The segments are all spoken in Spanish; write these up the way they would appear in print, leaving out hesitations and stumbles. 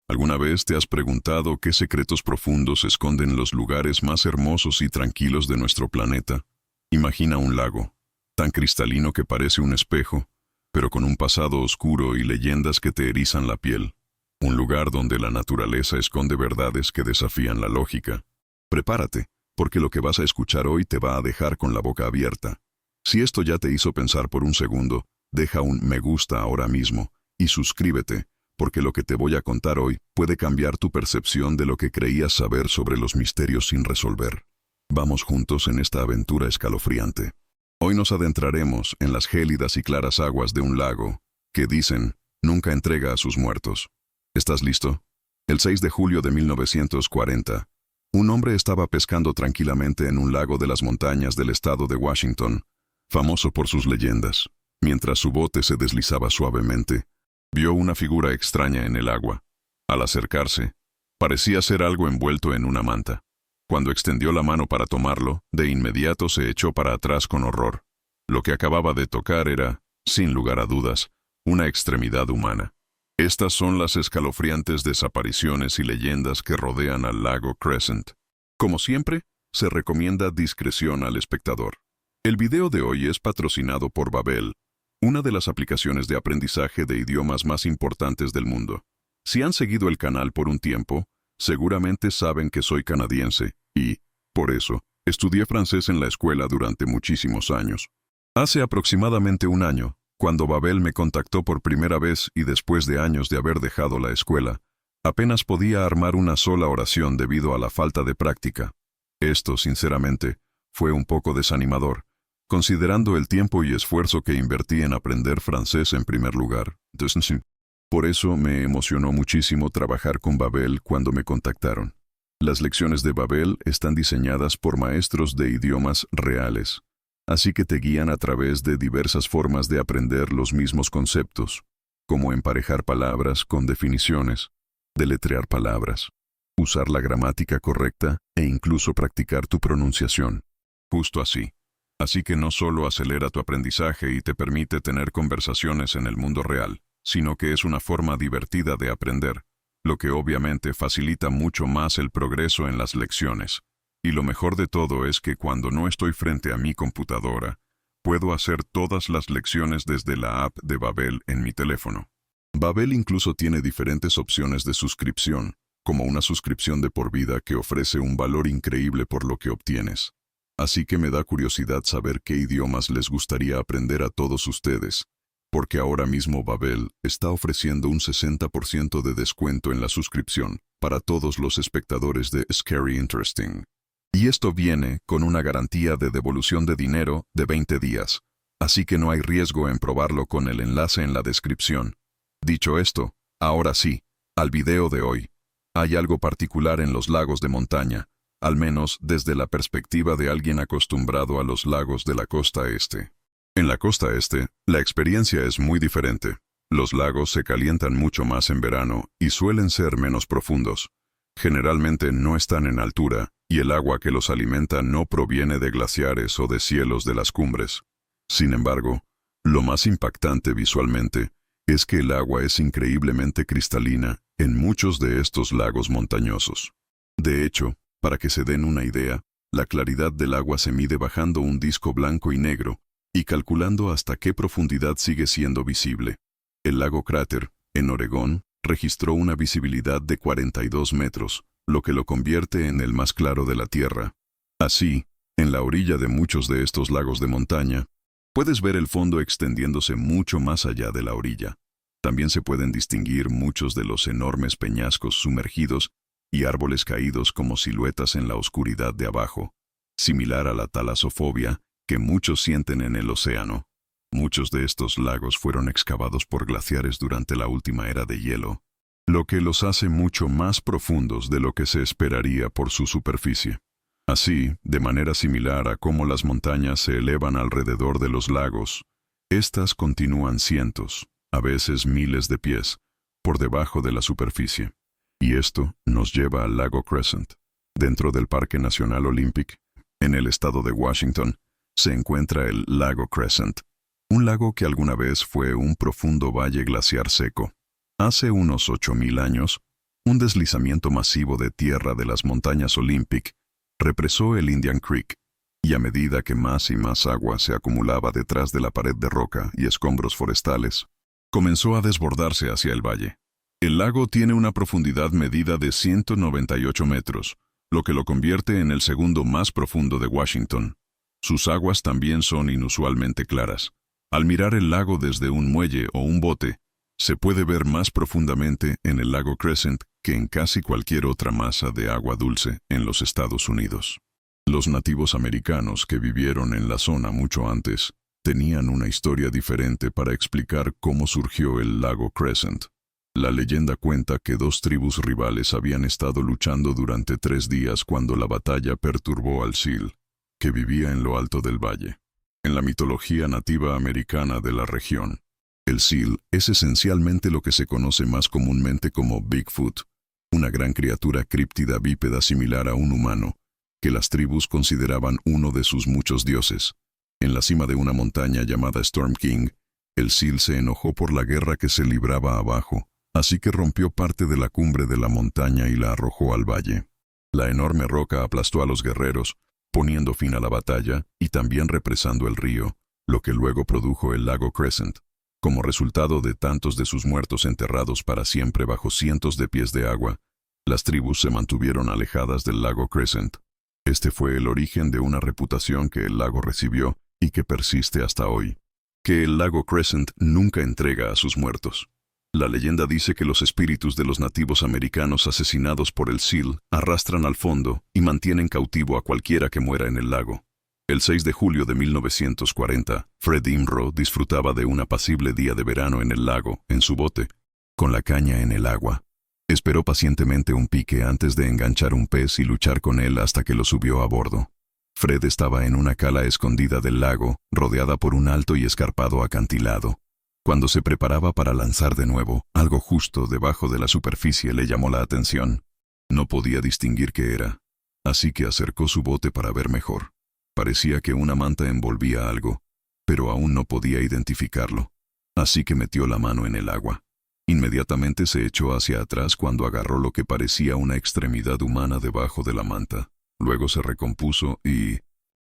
¿Alguna vez te has preguntado qué secretos profundos esconden los lugares más hermosos y tranquilos de nuestro planeta? Imagina un lago, tan cristalino que parece un espejo, pero con un pasado oscuro y leyendas que te erizan la piel. Un lugar donde la naturaleza esconde verdades que desafían la lógica. Prepárate, porque lo que vas a escuchar hoy te va a dejar con la boca abierta. Si esto ya te hizo pensar por un segundo, deja un me gusta ahora mismo y suscríbete, porque lo que te voy a contar hoy puede cambiar tu percepción de lo que creías saber sobre los misterios sin resolver. Vamos juntos en esta aventura escalofriante. Hoy nos adentraremos en las gélidas y claras aguas de un lago que, dicen, nunca entrega a sus muertos. ¿Estás listo? El 6 de julio de 1940, un hombre estaba pescando tranquilamente en un lago de las montañas del estado de Washington, famoso por sus leyendas. Mientras su bote se deslizaba suavemente, vio una figura extraña en el agua. Al acercarse, parecía ser algo envuelto en una manta. Cuando extendió la mano para tomarlo, de inmediato se echó para atrás con horror. Lo que acababa de tocar era, sin lugar a dudas, una extremidad humana. Estas son las escalofriantes desapariciones y leyendas que rodean al lago Crescent. Como siempre, se recomienda discreción al espectador. El video de hoy es patrocinado por Babbel, una de las aplicaciones de aprendizaje de idiomas más importantes del mundo. Si han seguido el canal por un tiempo, seguramente saben que soy canadiense y, por eso, estudié francés en la escuela durante muchísimos años. Hace aproximadamente un año, cuando Babbel me contactó por primera vez y después de años de haber dejado la escuela, apenas podía armar una sola oración debido a la falta de práctica. Esto, sinceramente, fue un poco desanimador, considerando el tiempo y esfuerzo que invertí en aprender francés en primer lugar. Por eso me emocionó muchísimo trabajar con Babbel cuando me contactaron. Las lecciones de Babbel están diseñadas por maestros de idiomas reales, así que te guían a través de diversas formas de aprender los mismos conceptos, como emparejar palabras con definiciones, deletrear palabras, usar la gramática correcta e incluso practicar tu pronunciación. Justo así. Así que no solo acelera tu aprendizaje y te permite tener conversaciones en el mundo real, sino que es una forma divertida de aprender, lo que obviamente facilita mucho más el progreso en las lecciones. Y lo mejor de todo es que cuando no estoy frente a mi computadora, puedo hacer todas las lecciones desde la app de Babbel en mi teléfono. Babbel incluso tiene diferentes opciones de suscripción, como una suscripción de por vida que ofrece un valor increíble por lo que obtienes. Así que me da curiosidad saber qué idiomas les gustaría aprender a todos ustedes, porque ahora mismo Babbel está ofreciendo un 60% de descuento en la suscripción para todos los espectadores de Scary Interesting. Y esto viene con una garantía de devolución de dinero de 20 días, así que no hay riesgo en probarlo con el enlace en la descripción. Dicho esto, ahora sí, al video de hoy. Hay algo particular en los lagos de montaña, al menos desde la perspectiva de alguien acostumbrado a los lagos de la costa este. En la costa este, la experiencia es muy diferente. Los lagos se calientan mucho más en verano y suelen ser menos profundos. Generalmente no están en altura, y el agua que los alimenta no proviene de glaciares o de cielos de las cumbres. Sin embargo, lo más impactante visualmente es que el agua es increíblemente cristalina en muchos de estos lagos montañosos. De hecho, para que se den una idea, la claridad del agua se mide bajando un disco blanco y negro y calculando hasta qué profundidad sigue siendo visible. El lago Crater, en Oregón, registró una visibilidad de 42 metros, lo que lo convierte en el más claro de la Tierra. Así, en la orilla de muchos de estos lagos de montaña, puedes ver el fondo extendiéndose mucho más allá de la orilla. También se pueden distinguir muchos de los enormes peñascos sumergidos y árboles caídos como siluetas en la oscuridad de abajo, similar a la talasofobia que muchos sienten en el océano. Muchos de estos lagos fueron excavados por glaciares durante la última era de hielo, lo que los hace mucho más profundos de lo que se esperaría por su superficie. Así, de manera similar a cómo las montañas se elevan alrededor de los lagos, estas continúan cientos, a veces miles de pies, por debajo de la superficie. Y esto nos lleva al lago Crescent. Dentro del Parque Nacional Olympic, en el estado de Washington, se encuentra el lago Crescent, un lago que alguna vez fue un profundo valle glaciar seco. Hace unos 8.000 años, Un deslizamiento masivo de tierra de las montañas Olympic represó el Indian Creek, y a medida que más y más agua se acumulaba detrás de la pared de roca y escombros forestales, comenzó a desbordarse hacia el valle. El lago tiene una profundidad medida de 198 metros, lo que lo convierte en el segundo más profundo de Washington. Sus aguas también son inusualmente claras. Al mirar el lago desde un muelle o un bote, se puede ver más profundamente en el lago Crescent que en casi cualquier otra masa de agua dulce en los Estados Unidos. Los nativos americanos que vivieron en la zona mucho antes tenían una historia diferente para explicar cómo surgió el lago Crescent. La leyenda cuenta que dos tribus rivales habían estado luchando durante 3 días cuando la batalla perturbó al Sil, que vivía en lo alto del valle. En la mitología nativa americana de la región, el Sil es esencialmente lo que se conoce más comúnmente como Bigfoot, una gran criatura críptida bípeda similar a un humano, que las tribus consideraban uno de sus muchos dioses. En la cima de una montaña llamada Storm King, el Sil se enojó por la guerra que se libraba abajo, así que rompió parte de la cumbre de la montaña y la arrojó al valle. La enorme roca aplastó a los guerreros, poniendo fin a la batalla y también represando el río, lo que luego produjo el lago Crescent. Como resultado de tantos de sus muertos enterrados para siempre bajo cientos de pies de agua, las tribus se mantuvieron alejadas del lago Crescent. Este fue el origen de una reputación que el lago recibió y que persiste hasta hoy, que el lago Crescent nunca entrega a sus muertos. La leyenda dice que los espíritus de los nativos americanos asesinados por el Sil arrastran al fondo y mantienen cautivo a cualquiera que muera en el lago. El 6 de julio de 1940, Fred Imro disfrutaba de un apacible día de verano en el lago, en su bote, con la caña en el agua. Esperó pacientemente un pique antes de enganchar un pez y luchar con él hasta que lo subió a bordo. Fred estaba en una cala escondida del lago, rodeada por un alto y escarpado acantilado. Cuando se preparaba para lanzar de nuevo, algo justo debajo de la superficie le llamó la atención. No podía distinguir qué era, así que acercó su bote para ver mejor. Parecía que una manta envolvía algo, pero aún no podía identificarlo, así que metió la mano en el agua. Inmediatamente se echó hacia atrás cuando agarró lo que parecía una extremidad humana debajo de la manta. Luego se recompuso y,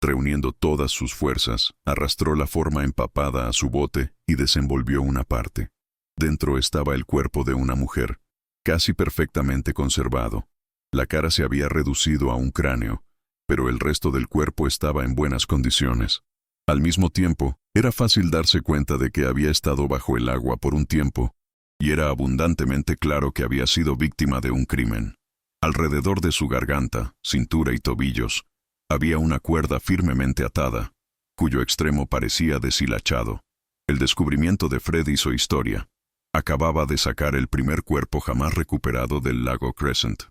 reuniendo todas sus fuerzas, arrastró la forma empapada a su bote y desenvolvió una parte. Dentro estaba el cuerpo de una mujer, casi perfectamente conservado. La cara se había reducido a un cráneo, pero el resto del cuerpo estaba en buenas condiciones. Al mismo tiempo, era fácil darse cuenta de que había estado bajo el agua por un tiempo, y era abundantemente claro que había sido víctima de un crimen. Alrededor de su garganta, cintura y tobillos, había una cuerda firmemente atada, cuyo extremo parecía deshilachado. El descubrimiento de Fred hizo historia. Acababa de sacar el primer cuerpo jamás recuperado del lago Crescent.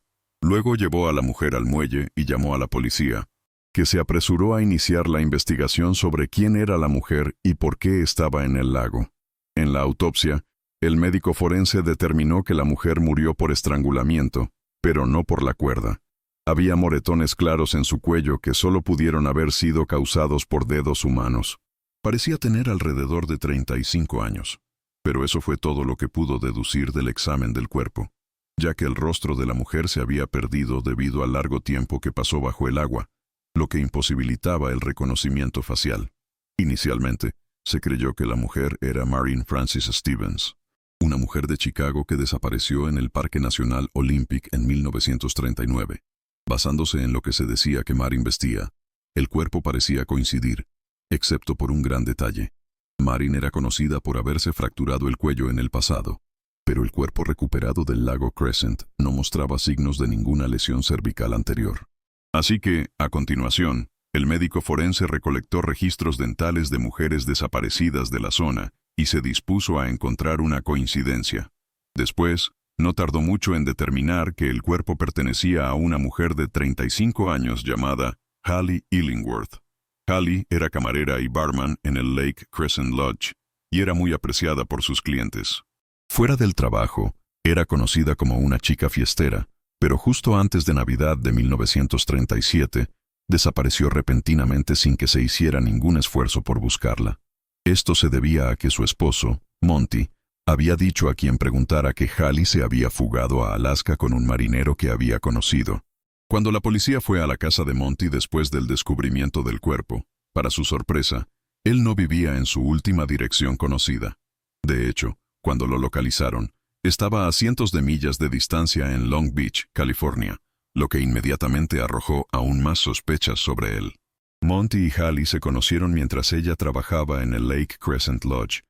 Luego llevó a la mujer al muelle y llamó a la policía, que se apresuró a iniciar la investigación sobre quién era la mujer y por qué estaba en el lago. En la autopsia, el médico forense determinó que la mujer murió por estrangulamiento, pero no por la cuerda. Había moretones claros en su cuello que solo pudieron haber sido causados por dedos humanos. Parecía tener alrededor de 35 años, pero eso fue todo lo que pudo deducir del examen del cuerpo, ya que el rostro de la mujer se había perdido debido al largo tiempo que pasó bajo el agua, lo que imposibilitaba el reconocimiento facial. Inicialmente, se creyó que la mujer era Marin Frances Stevens, una mujer de Chicago que desapareció en el Parque Nacional Olympic en 1939. Basándose en lo que se decía que Marin vestía, el cuerpo parecía coincidir, excepto por un gran detalle. Marin era conocida por haberse fracturado el cuello en el pasado, pero el cuerpo recuperado del lago Crescent no mostraba signos de ninguna lesión cervical anterior. Así que, a continuación, el médico forense recolectó registros dentales de mujeres desaparecidas de la zona y se dispuso a encontrar una coincidencia. Después, no tardó mucho en determinar que el cuerpo pertenecía a una mujer de 35 años llamada Hallie Illingworth. Hallie era camarera y barman en el Lake Crescent Lodge y era muy apreciada por sus clientes. Fuera del trabajo, era conocida como una chica fiestera, pero justo antes de Navidad de 1937, desapareció repentinamente sin que se hiciera ningún esfuerzo por buscarla. Esto se debía a que su esposo, Monty, Había dicho a quien preguntara que Hallie se había fugado a Alaska con un marinero que había conocido. Cuando la policía fue a la casa de Monty después del descubrimiento del cuerpo, para su sorpresa, él no vivía en su última dirección conocida. De hecho, cuando lo localizaron, estaba a cientos de millas de distancia en Long Beach, California, lo que inmediatamente arrojó aún más sospechas sobre él. Monty y Hallie se conocieron mientras ella trabajaba en el Lake Crescent Lodge,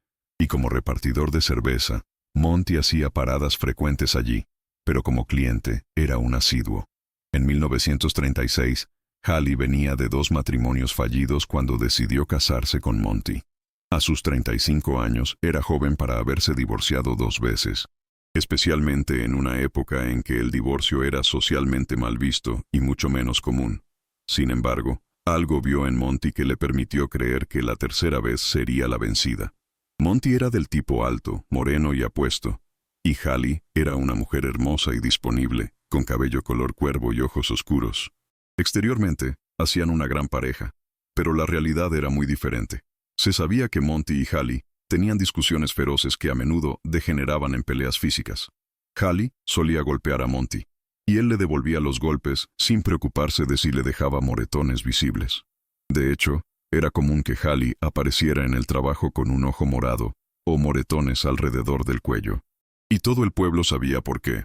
y como repartidor de cerveza, Monty hacía paradas frecuentes allí, pero como cliente era un asiduo. En 1936, Hallie venía de 2 matrimonios fallidos cuando decidió casarse con Monty. A sus 35 años era joven para haberse divorciado 2 veces, especialmente en una época en que el divorcio era socialmente mal visto y mucho menos común. Sin embargo, algo vio en Monty que le permitió creer que la tercera vez sería la vencida. Monty era del tipo alto, moreno y apuesto, y Hallie era una mujer hermosa y disponible, con cabello color cuervo y ojos oscuros. Exteriormente, hacían una gran pareja, pero la realidad era muy diferente. Se sabía que Monty y Hallie tenían discusiones feroces que a menudo degeneraban en peleas físicas. Hallie solía golpear a Monty, y él le devolvía los golpes sin preocuparse de si le dejaba moretones visibles. De hecho, era común que Hallie apareciera en el trabajo con un ojo morado o moretones alrededor del cuello. Y todo el pueblo sabía por qué.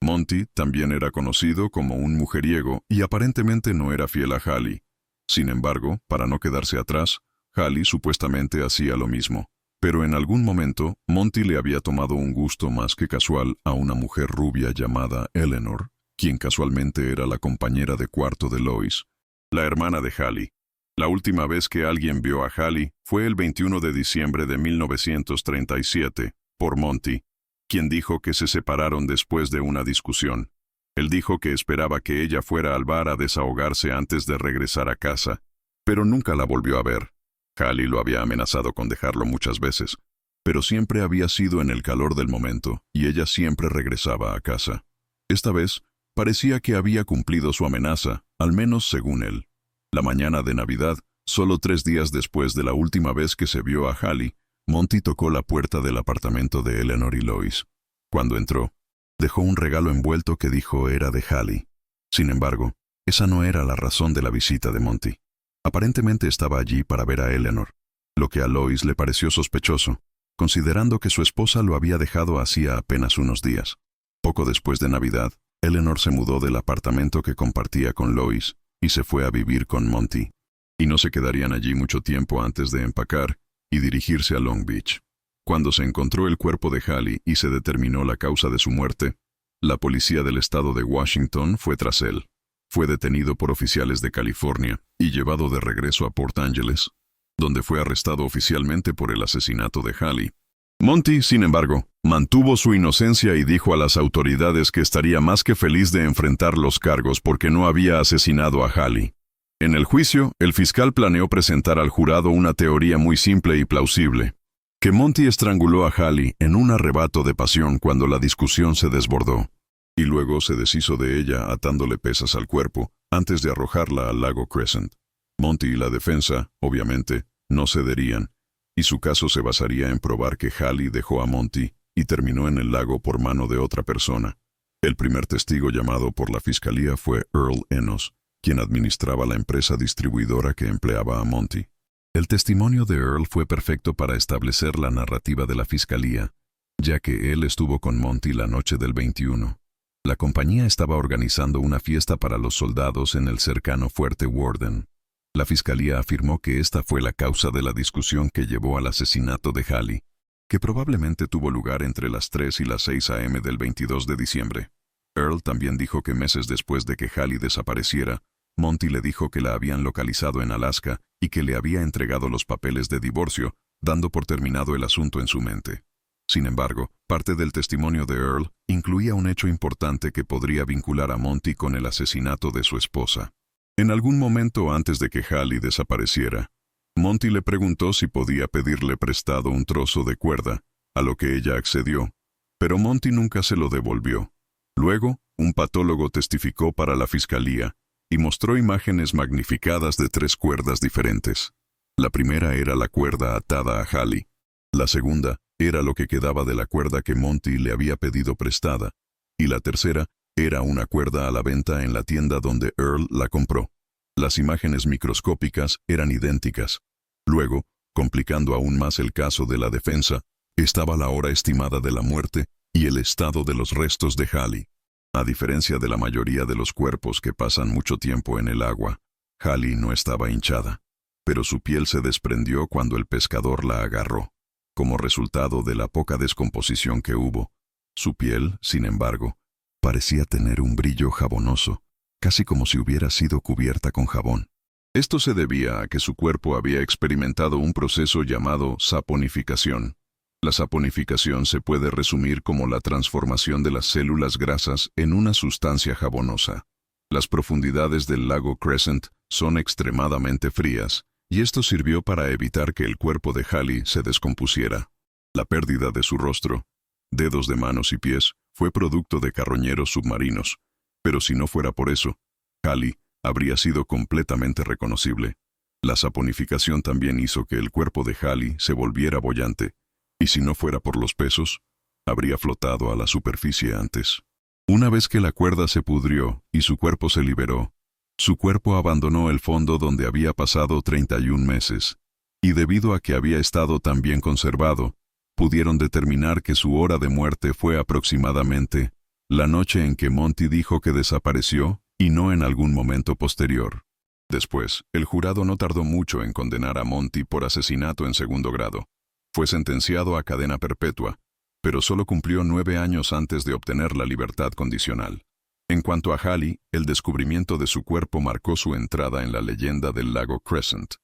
Monty también era conocido como un mujeriego y aparentemente no era fiel a Hallie. Sin embargo, para no quedarse atrás, Hallie supuestamente hacía lo mismo. Pero en algún momento, Monty le había tomado un gusto más que casual a una mujer rubia llamada Eleanor, quien casualmente era la compañera de cuarto de Lois, la hermana de Hallie. La última vez que alguien vio a Hallie fue el 21 de diciembre de 1937, por Monty, quien dijo que se separaron después de una discusión. Él dijo que esperaba que ella fuera al bar a desahogarse antes de regresar a casa, pero nunca la volvió a ver. Hallie lo había amenazado con dejarlo muchas veces, pero siempre había sido en el calor del momento y ella siempre regresaba a casa. Esta vez, parecía que había cumplido su amenaza, al menos según él. La mañana de Navidad, solo 3 días después de la última vez que se vio a Hallie, Monty tocó la puerta del apartamento de Eleanor y Lois. Cuando entró, dejó un regalo envuelto que dijo era de Hallie. Sin embargo, esa no era la razón de la visita de Monty. Aparentemente estaba allí para ver a Eleanor, lo que a Lois le pareció sospechoso, considerando que su esposa lo había dejado hacía apenas unos días. Poco después de Navidad, Eleanor se mudó del apartamento que compartía con Lois y se fue a vivir con Monty. Y no se quedarían allí mucho tiempo antes de empacar y dirigirse a Long Beach. Cuando se encontró el cuerpo de Hallie y se determinó la causa de su muerte, la policía del estado de Washington fue tras él. Fue detenido por oficiales de California y llevado de regreso a Port Angeles, donde fue arrestado oficialmente por el asesinato de Hallie. Monty, sin embargo, mantuvo su inocencia y dijo a las autoridades que estaría más que feliz de enfrentar los cargos porque no había asesinado a Hallie. En el juicio, el fiscal planeó presentar al jurado una teoría muy simple y plausible, que Monty estranguló a Hallie en un arrebato de pasión cuando la discusión se desbordó, y luego se deshizo de ella atándole pesas al cuerpo antes de arrojarla al lago Crescent. Monty y la defensa, obviamente, no cederían, y su caso se basaría en probar que Hallie dejó a Monty y terminó en el lago por mano de otra persona. El primer testigo llamado por la fiscalía fue Earl Enos, quien administraba la empresa distribuidora que empleaba a Monty. El testimonio de Earl fue perfecto para establecer la narrativa de la fiscalía, ya que él estuvo con Monty la noche del 21. La compañía estaba organizando una fiesta para los soldados en el cercano Fuerte Warden. La fiscalía afirmó que esta fue la causa de la discusión que llevó al asesinato de Hallie, que probablemente tuvo lugar entre las 3 y las 6 a.m. del 22 de diciembre. Earl también dijo que meses después de que Hallie desapareciera, Monty le dijo que la habían localizado en Alaska y que le había entregado los papeles de divorcio, dando por terminado el asunto en su mente. Sin embargo, parte del testimonio de Earl incluía un hecho importante que podría vincular a Monty con el asesinato de su esposa. En algún momento antes de que Hallie desapareciera, Monty le preguntó si podía pedirle prestado un trozo de cuerda, a lo que ella accedió, pero Monty nunca se lo devolvió. Luego, un patólogo testificó para la fiscalía y mostró imágenes magnificadas de 3 cuerdas diferentes. La primera era la cuerda atada a Hallie. La segunda Era lo que quedaba de la cuerda que Monty le había pedido prestada, y la tercera era una cuerda a la venta en la tienda donde Earl la compró. Las imágenes microscópicas eran idénticas. Luego, complicando aún más el caso de la defensa, estaba la hora estimada de la muerte y el estado de los restos de Hallie. A diferencia de la mayoría de los cuerpos que pasan mucho tiempo en el agua, Hallie no estaba hinchada, pero su piel se desprendió cuando el pescador la agarró. Como resultado de la poca descomposición que hubo, su piel, sin embargo, parecía tener un brillo jabonoso, casi como si hubiera sido cubierta con jabón. Esto se debía a que su cuerpo había experimentado un proceso llamado saponificación. La saponificación se puede resumir como la transformación de las células grasas en una sustancia jabonosa. Las profundidades del lago Crescent son extremadamente frías, y esto sirvió para evitar que el cuerpo de Hallie se descompusiera. La pérdida de su rostro, dedos de manos y pies, fue producto de carroñeros submarinos, pero si no fuera por eso, Hallie habría sido completamente reconocible. La saponificación también hizo que el cuerpo de Hallie se volviera boyante, y si no fuera por los pesos, habría flotado a la superficie antes. Una vez que la cuerda se pudrió y su cuerpo se liberó, su cuerpo abandonó el fondo donde había pasado 31 meses, y debido a que había estado tan bien conservado, pudieron determinar que su hora de muerte fue aproximadamente la noche en que Monty dijo que desapareció y no en algún momento posterior. Después, el jurado no tardó mucho en condenar a Monty por asesinato en segundo grado. Fue sentenciado a cadena perpetua, pero solo cumplió 9 años antes de obtener la libertad condicional. En cuanto a Hallie, el descubrimiento de su cuerpo marcó su entrada en la leyenda del lago Crescent.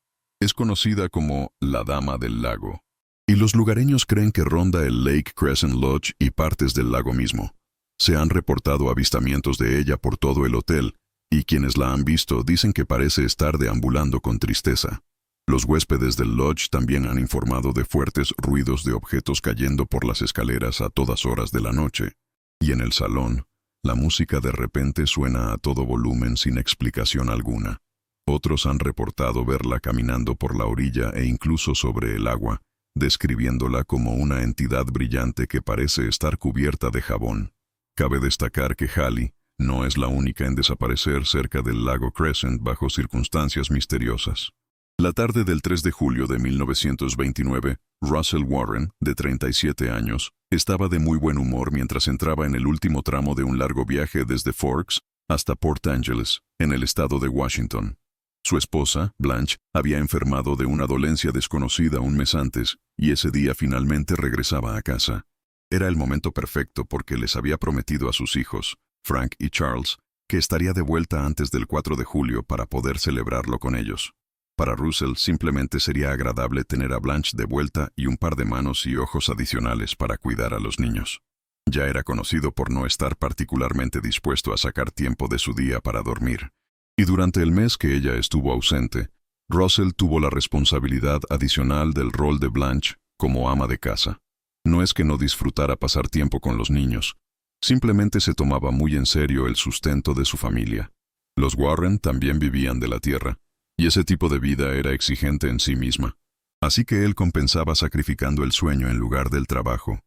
Es conocida como la Dama del Lago, y los lugareños creen que ronda el Lake Crescent Lodge y partes del lago mismo. Se han reportado avistamientos de ella por todo el hotel, y quienes la han visto dicen que parece estar deambulando con tristeza. Los huéspedes del lodge también han informado de fuertes ruidos de objetos cayendo por las escaleras a todas horas de la noche. Y en el salón, la música de repente suena a todo volumen sin explicación alguna. Otros han reportado verla caminando por la orilla e incluso sobre el agua, describiéndola como una entidad brillante que parece estar cubierta de jabón. Cabe destacar que Hallie no es la única en desaparecer cerca del lago Crescent bajo circunstancias misteriosas. La tarde del 3 de julio de 1929, Russell Warren, de 37 años, estaba de muy buen humor mientras entraba en el último tramo de un largo viaje desde Forks hasta Port Angeles, en el estado de Washington. Su esposa, Blanche, había enfermado de una dolencia desconocida un mes antes, y ese día finalmente regresaba a casa. Era el momento perfecto porque les había prometido a sus hijos, Frank y Charles, que estaría de vuelta antes del 4 de julio para poder celebrarlo con ellos. Para Russell simplemente sería agradable tener a Blanche de vuelta y un par de manos y ojos adicionales para cuidar a los niños. Ya era conocido por no estar particularmente dispuesto a sacar tiempo de su día para dormir. Y durante el mes que ella estuvo ausente, Russell tuvo la responsabilidad adicional del rol de Blanche como ama de casa. No es que no disfrutara pasar tiempo con los niños, simplemente se tomaba muy en serio el sustento de su familia. Los Warren también vivían de la tierra, y ese tipo de vida era exigente en sí misma. Así que él compensaba sacrificando el sueño en lugar del trabajo.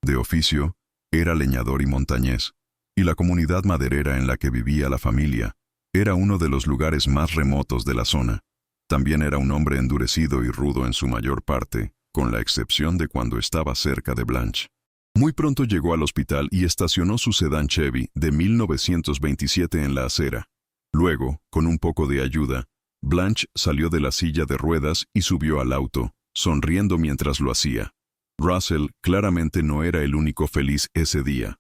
De oficio, era leñador y montañés, y la comunidad maderera en la que vivía la familia era uno de los lugares más remotos de la zona. También era un hombre endurecido y rudo en su mayor parte, con la excepción de cuando estaba cerca de Blanche. Muy pronto llegó al hospital y estacionó su sedán Chevy de 1927 en la acera. Luego, con un poco de ayuda, Blanche salió de la silla de ruedas y subió al auto, sonriendo mientras lo hacía. Russell claramente no era el único feliz ese día.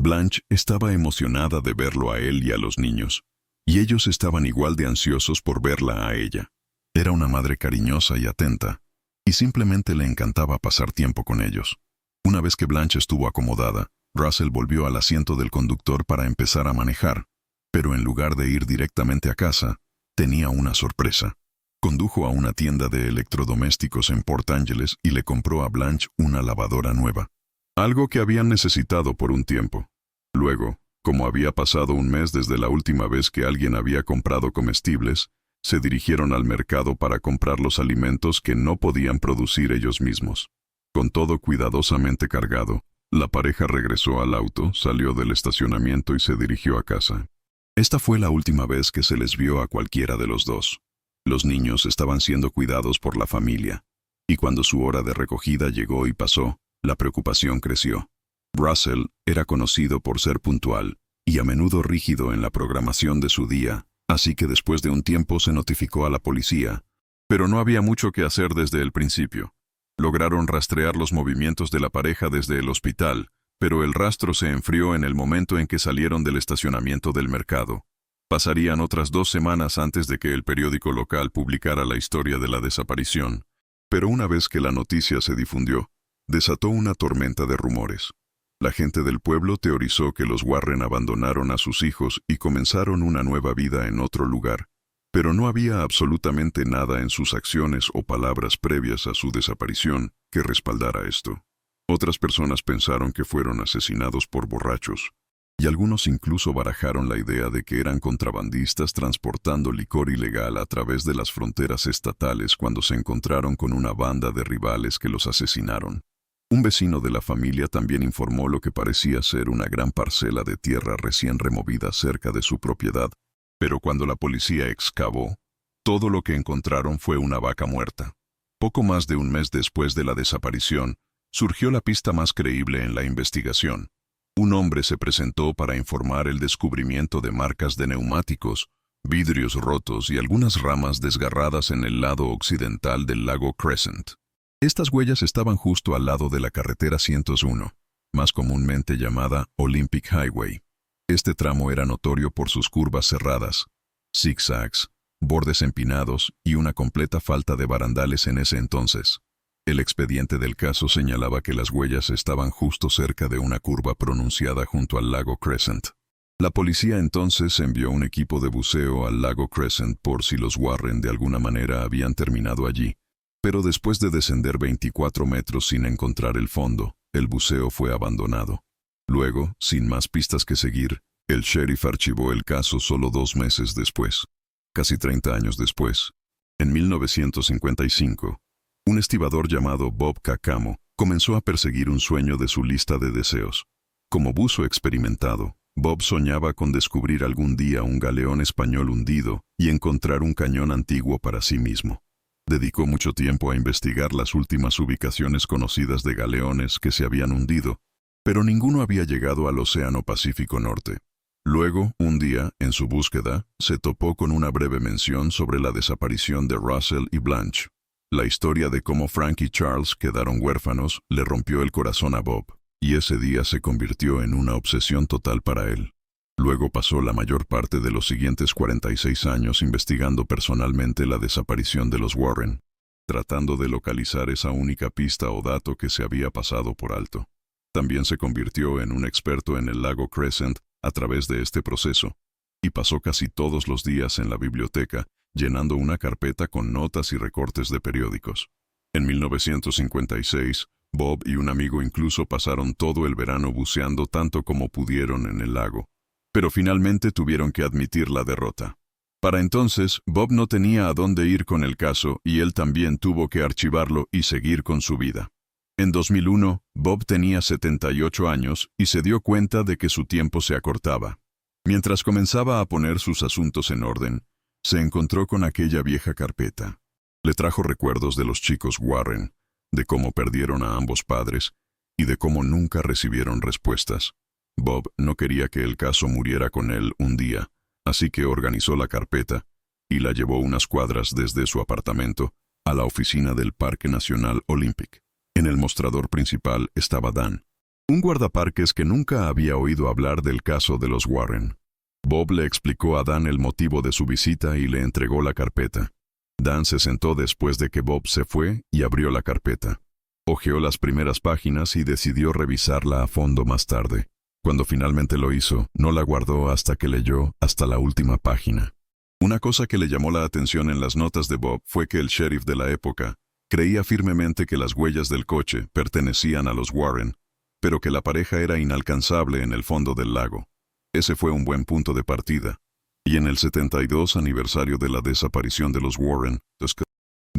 Blanche estaba emocionada de verlo a él y a los niños, y ellos estaban igual de ansiosos por verla a ella. Era una madre cariñosa y atenta, y simplemente le encantaba pasar tiempo con ellos. Una vez que Blanche estuvo acomodada, Russell volvió al asiento del conductor para empezar a manejar, pero en lugar de ir directamente a casa, tenía una sorpresa. Condujo a una tienda de electrodomésticos en Port Angeles y le compró a Blanche una lavadora nueva, algo que habían necesitado por un tiempo. Luego, como había pasado un mes desde la última vez que alguien había comprado comestibles, se dirigieron al mercado para comprar los alimentos que no podían producir ellos mismos. Con todo cuidadosamente cargado, la pareja regresó al auto, salió del estacionamiento y se dirigió a casa. Esta fue la última vez que se les vio a cualquiera de los dos. Los niños estaban siendo cuidados por la familia, y cuando su hora de recogida llegó y pasó, la preocupación creció. Russell era conocido por ser puntual y a menudo rígido en la programación de su día, así que después de un tiempo se notificó a la policía, pero no había mucho que hacer desde el principio. Lograron rastrear los movimientos de la pareja desde el hospital, pero el rastro se enfrió en el momento en que salieron del estacionamiento del mercado. Pasarían otras 2 semanas antes de que el periódico local publicara la historia de la desaparición, pero una vez que la noticia se difundió, desató una tormenta de rumores. La gente del pueblo teorizó que los Warren abandonaron a sus hijos y comenzaron una nueva vida en otro lugar, pero no había absolutamente nada en sus acciones o palabras previas a su desaparición que respaldara esto. Otras personas pensaron que fueron asesinados por borrachos, y algunos incluso barajaron la idea de que eran contrabandistas transportando licor ilegal a través de las fronteras estatales cuando se encontraron con una banda de rivales que los asesinaron. Un vecino de la familia también informó lo que parecía ser una gran parcela de tierra recién removida cerca de su propiedad, pero cuando la policía excavó, todo lo que encontraron fue una vaca muerta. Poco más de un mes después de la desaparición, surgió la pista más creíble en la investigación. Un hombre se presentó para informar el descubrimiento de marcas de neumáticos, vidrios rotos y algunas ramas desgarradas en el lado occidental del lago Crescent. Estas huellas estaban justo al lado de la carretera 101, más comúnmente llamada Olympic Highway. Este tramo era notorio por sus curvas cerradas, zigzags, bordes empinados y una completa falta de barandales en ese entonces. El expediente del caso señalaba que las huellas estaban justo cerca de una curva pronunciada junto al lago Crescent. La policía entonces envió un equipo de buceo al lago Crescent por si los Warren de alguna manera habían terminado allí. Pero después de descender 24 metros sin encontrar el fondo, el buceo fue abandonado. Luego, sin más pistas que seguir, el sheriff archivó el caso solo 2 meses después. Casi 30 años después, en 1955, un estibador llamado Bob Cacamo comenzó a perseguir un sueño de su lista de deseos. Como buzo experimentado, Bob soñaba con descubrir algún día un galeón español hundido y encontrar un cañón antiguo para sí mismo. Dedicó mucho tiempo a investigar las últimas ubicaciones conocidas de galeones que se habían hundido, pero ninguno había llegado al Océano Pacífico Norte. Luego, un día, en su búsqueda, se topó con una breve mención sobre la desaparición de Russell y Blanche. La historia de cómo Frank y Charles quedaron huérfanos le rompió el corazón a Bob, y ese día se convirtió en una obsesión total para él. Luego pasó la mayor parte de los siguientes 46 años investigando personalmente la desaparición de los Warren, tratando de localizar esa única pista o dato que se había pasado por alto. También se convirtió en un experto en el lago Crescent a través de este proceso, y pasó casi todos los días en la biblioteca, llenando una carpeta con notas y recortes de periódicos. En 1956, Bob y un amigo incluso pasaron todo el verano buceando tanto como pudieron en el lago. Pero finalmente tuvieron que admitir la derrota. Para entonces, Bob no tenía a dónde ir con el caso y él también tuvo que archivarlo y seguir con su vida. En 2001, Bob tenía 78 años y se dio cuenta de que su tiempo se acortaba. Mientras comenzaba a poner sus asuntos en orden, se encontró con aquella vieja carpeta. Le trajo recuerdos de los chicos Warren, de cómo perdieron a ambos padres y de cómo nunca recibieron respuestas. Bob no quería que el caso muriera con él un día, así que organizó la carpeta y la llevó unas cuadras desde su apartamento a la oficina del Parque Nacional Olympic. En el mostrador principal estaba Dan, un guardaparques que nunca había oído hablar del caso de los Warren. Bob le explicó a Dan el motivo de su visita y le entregó la carpeta. Dan se sentó después de que Bob se fue y abrió la carpeta. Hojeó las primeras páginas y decidió revisarla a fondo más tarde. Cuando finalmente lo hizo, no la guardó hasta que leyó hasta la última página. Una cosa que le llamó la atención en las notas de Bob fue que el sheriff de la época creía firmemente que las huellas del coche pertenecían a los Warren, pero que la pareja era inalcanzable en el fondo del lago. Ese fue un buen punto de partida. Y en el 72 aniversario de la desaparición de los Warren,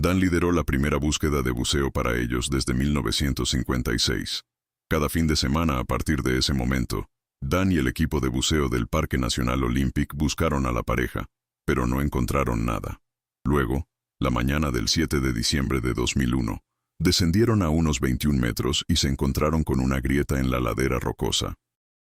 Dan lideró la primera búsqueda de buceo para ellos desde 1956. Cada fin de semana a partir de ese momento, Dan y el equipo de buceo del Parque Nacional Olympic buscaron a la pareja, pero no encontraron nada. Luego, la mañana del 7 de diciembre de 2001, descendieron a unos 21 metros y se encontraron con una grieta en la ladera rocosa.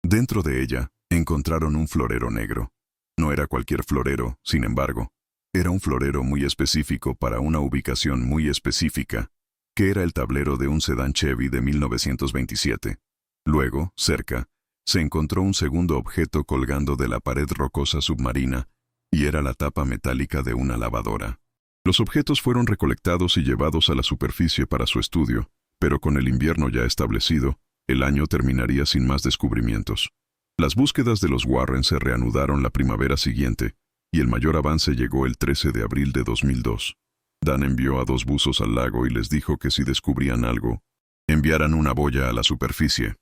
Dentro de ella, encontraron un florero negro. No era cualquier florero, sin embargo. Era un florero muy específico para una ubicación muy específica, que era el tablero de un sedán Chevy de 1927. Luego, cerca, se encontró un segundo objeto colgando de la pared rocosa submarina, y era la tapa metálica de una lavadora. Los objetos fueron recolectados y llevados a la superficie para su estudio, pero con el invierno ya establecido, el año terminaría sin más descubrimientos. Las búsquedas de los Warren se reanudaron la primavera siguiente, y el mayor avance llegó el 13 de abril de 2002. Dan envió a 2 buzos al lago y les dijo que si descubrían algo, enviaran una boya a la superficie.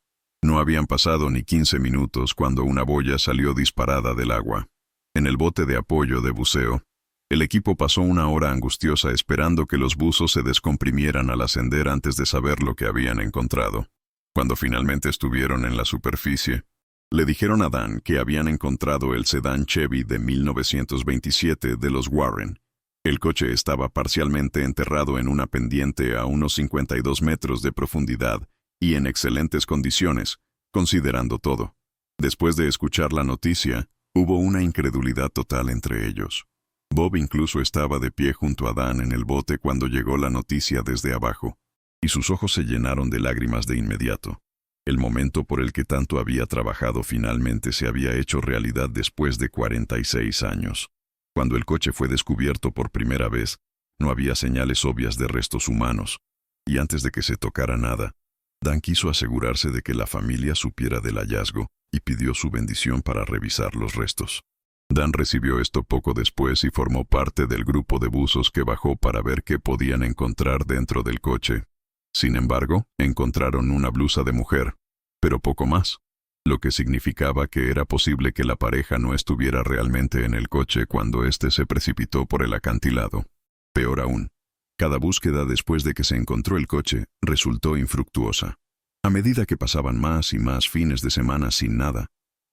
No habían pasado ni 15 minutos cuando una boya salió disparada del agua. En el bote de apoyo de buceo, el equipo pasó una hora angustiosa esperando que los buzos se descomprimieran al ascender antes de saber lo que habían encontrado. Cuando finalmente estuvieron en la superficie, le dijeron a Dan que habían encontrado el sedán Chevy de 1927 de los Warren. El coche estaba parcialmente enterrado en una pendiente a unos 52 metros de profundidad y en excelentes condiciones, considerando todo. Después de escuchar la noticia, hubo una incredulidad total entre ellos. Bob incluso estaba de pie junto a Dan en el bote cuando llegó la noticia desde abajo, y sus ojos se llenaron de lágrimas de inmediato. El momento por el que tanto había trabajado finalmente se había hecho realidad después de 46 años. Cuando el coche fue descubierto por primera vez, no había señales obvias de restos humanos, y antes de que se tocara nada, Dan quiso asegurarse de que la familia supiera del hallazgo y pidió su bendición para revisar los restos. Dan recibió esto poco después y formó parte del grupo de buzos que bajó para ver qué podían encontrar dentro del coche. Sin embargo, encontraron una blusa de mujer, pero poco más, lo que significaba que era posible que la pareja no estuviera realmente en el coche cuando éste se precipitó por el acantilado. Peor aún, cada búsqueda después de que se encontró el coche resultó infructuosa. A medida que pasaban más y más fines de semana sin nada,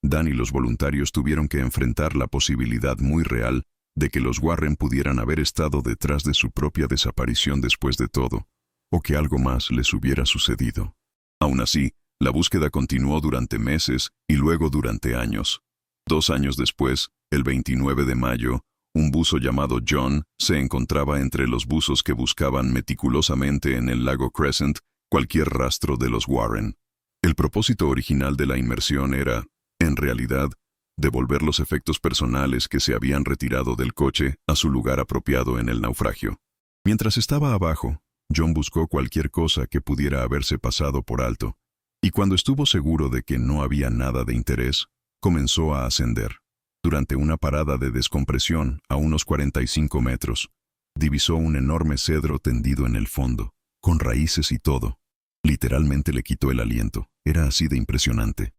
Dan y los voluntarios tuvieron que enfrentar la posibilidad muy real de que los Warren pudieran haber estado detrás de su propia desaparición después de todo, o que algo más les hubiera sucedido. Aún así, la búsqueda continuó durante meses y luego durante años. 2 años después, el 29 de mayo, un buzo llamado John se encontraba entre los buzos que buscaban meticulosamente en el lago Crescent cualquier rastro de los Warren. El propósito original de la inmersión era, en realidad, devolver los efectos personales que se habían retirado del coche a su lugar apropiado en el naufragio. Mientras estaba abajo, John buscó cualquier cosa que pudiera haberse pasado por alto, y cuando estuvo seguro de que no había nada de interés, comenzó a ascender. Durante una parada de descompresión a unos 45 metros, divisó un enorme cedro tendido en el fondo, con raíces y todo. Literalmente le quitó el aliento, era así de impresionante.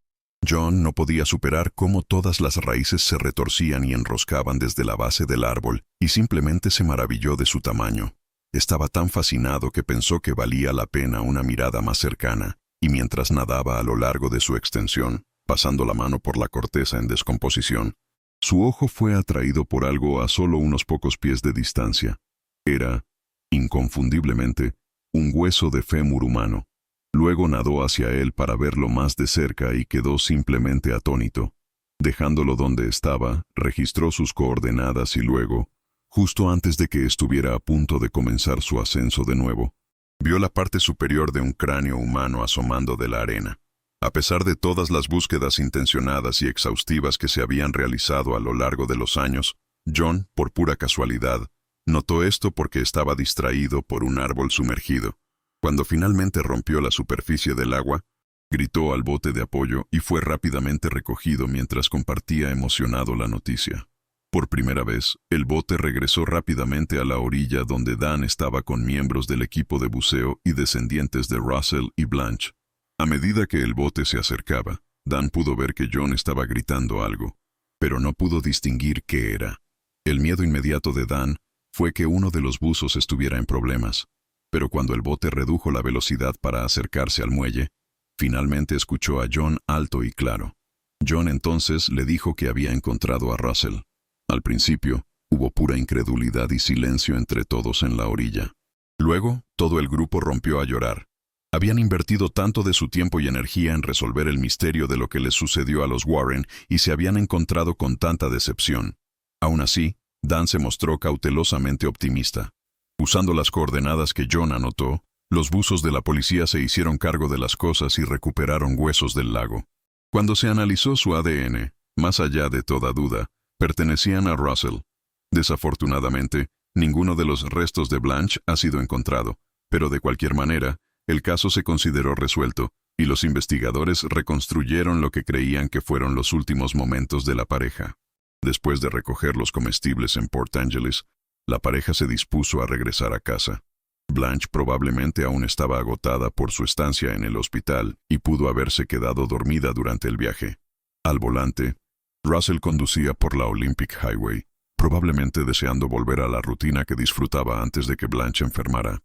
John no podía superar cómo todas las raíces se retorcían y enroscaban desde la base del árbol, y simplemente se maravilló de su tamaño. Estaba tan fascinado que pensó que valía la pena una mirada más cercana, y mientras nadaba a lo largo de su extensión, pasando la mano por la corteza en descomposición, su ojo fue atraído por algo a solo unos pocos pies de distancia. Era, inconfundiblemente, un hueso de fémur humano. Luego nadó hacia él para verlo más de cerca y quedó simplemente atónito. Dejándolo donde estaba, registró sus coordenadas y luego, justo antes de que estuviera a punto de comenzar su ascenso de nuevo, vio la parte superior de un cráneo humano asomando de la arena. A pesar de todas las búsquedas intencionadas y exhaustivas que se habían realizado a lo largo de los años, John, por pura casualidad, notó esto porque estaba distraído por un árbol sumergido. Cuando finalmente rompió la superficie del agua, gritó al bote de apoyo y fue rápidamente recogido mientras compartía emocionado la noticia. Por primera vez, el bote regresó rápidamente a la orilla donde Dan estaba con miembros del equipo de buceo y descendientes de Russell y Blanche. A medida que el bote se acercaba, Dan pudo ver que John estaba gritando algo, pero no pudo distinguir qué era. El miedo inmediato de Dan fue que uno de los buzos estuviera en problemas, pero cuando el bote redujo la velocidad para acercarse al muelle, finalmente escuchó a John alto y claro. John entonces le dijo que había encontrado a Russell. Al principio, hubo pura incredulidad y silencio entre todos en la orilla. Luego, todo el grupo rompió a llorar. Habían invertido tanto de su tiempo y energía en resolver el misterio de lo que les sucedió a los Warren y se habían encontrado con tanta decepción. Aún así, Dan se mostró cautelosamente optimista. Usando las coordenadas que John anotó, los buzos de la policía se hicieron cargo de las cosas y recuperaron huesos del lago. Cuando se analizó su ADN, más allá de toda duda, pertenecían a Russell. Desafortunadamente, ninguno de los restos de Blanche ha sido encontrado, pero de cualquier manera, el caso se consideró resuelto, y los investigadores reconstruyeron lo que creían que fueron los últimos momentos de la pareja. Después de recoger los comestibles en Port Angeles, la pareja se dispuso a regresar a casa. Blanche probablemente aún estaba agotada por su estancia en el hospital y pudo haberse quedado dormida durante el viaje. Al volante, Russell conducía por la Olympic Highway, probablemente deseando volver a la rutina que disfrutaba antes de que Blanche enfermara.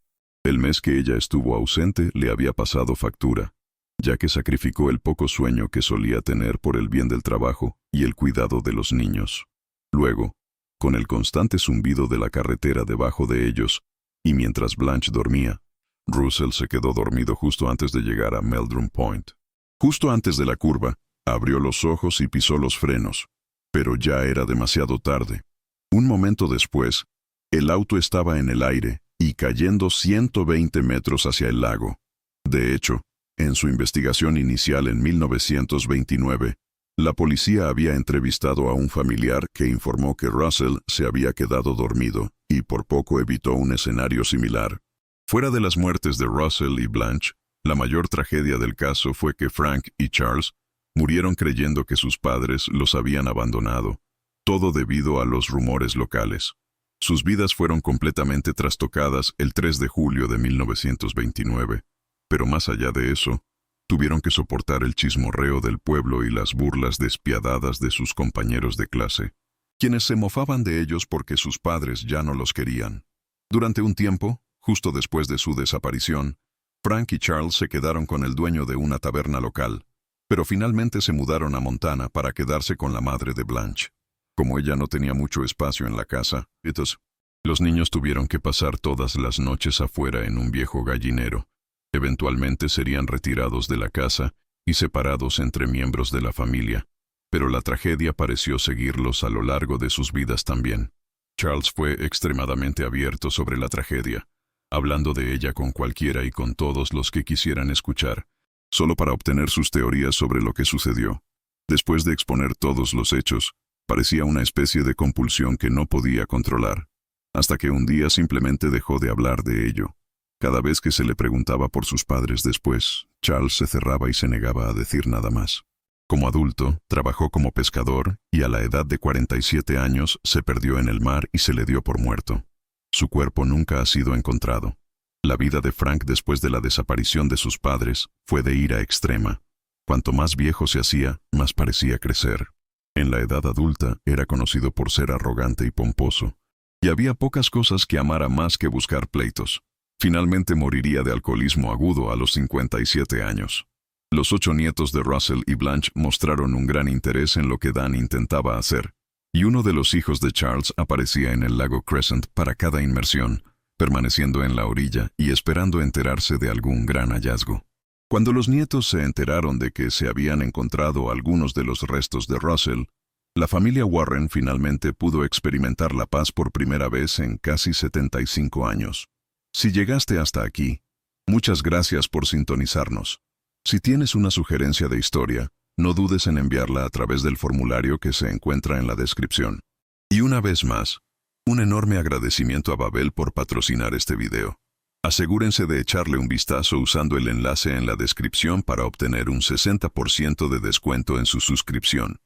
El mes que ella estuvo ausente le había pasado factura, ya que sacrificó el poco sueño que solía tener por el bien del trabajo y el cuidado de los niños. Luego, con el constante zumbido de la carretera debajo de ellos, y mientras Blanche dormía, Russell se quedó dormido justo antes de llegar a Meldrum Point. Justo antes de la curva, abrió los ojos y pisó los frenos, pero ya era demasiado tarde. Un momento después, el auto estaba en el aire y cayendo 120 metros hacia el lago. De hecho, en su investigación inicial en 1929, la policía había entrevistado a un familiar que informó que Russell se había quedado dormido y por poco evitó un escenario similar. Fuera de las muertes de Russell y Blanche, la mayor tragedia del caso fue que Frank y Charles murieron creyendo que sus padres los habían abandonado, todo debido a los rumores locales. Sus vidas fueron completamente trastocadas el 3 de julio de 1929, pero más allá de eso, tuvieron que soportar el chismorreo del pueblo y las burlas despiadadas de sus compañeros de clase, quienes se mofaban de ellos porque sus padres ya no los querían. Durante un tiempo, justo después de su desaparición, Frank y Charles se quedaron con el dueño de una taberna local, pero finalmente se mudaron a Montana para quedarse con la madre de Blanche. Como ella no tenía mucho espacio en la casa, entonces, los niños tuvieron que pasar todas las noches afuera en un viejo gallinero. Eventualmente serían retirados de la casa y separados entre miembros de la familia, pero la tragedia pareció seguirlos a lo largo de sus vidas también. Charles fue extremadamente abierto sobre la tragedia, hablando de ella con cualquiera y con todos los que quisieran escuchar, solo para obtener sus teorías sobre lo que sucedió. Después de exponer todos los hechos, parecía una especie de compulsión que no podía controlar, hasta que un día simplemente dejó de hablar de ello. Cada vez que se le preguntaba por sus padres después, Charles se cerraba y se negaba a decir nada más. Como adulto, trabajó como pescador y a la edad de 47 años se perdió en el mar y se le dio por muerto. Su cuerpo nunca ha sido encontrado. La vida de Frank después de la desaparición de sus padres fue de ira extrema. Cuanto más viejo se hacía, más parecía crecer. En la edad adulta era conocido por ser arrogante y pomposo, y había pocas cosas que amara más que buscar pleitos. Finalmente moriría de alcoholismo agudo a los 57 años. Los 8 nietos de Russell y Blanche mostraron un gran interés en lo que Dan intentaba hacer, y uno de los hijos de Charles aparecía en el lago Crescent para cada inmersión, permaneciendo en la orilla y esperando enterarse de algún gran hallazgo. Cuando los nietos se enteraron de que se habían encontrado algunos de los restos de Russell, la familia Warren finalmente pudo experimentar la paz por primera vez en casi 75 años. Si llegaste hasta aquí, muchas gracias por sintonizarnos. Si tienes una sugerencia de historia, no dudes en enviarla a través del formulario que se encuentra en la descripción. Y una vez más, un enorme agradecimiento a Babel por patrocinar este video. Asegúrense de echarle un vistazo usando el enlace en la descripción para obtener un 60% de descuento en su suscripción.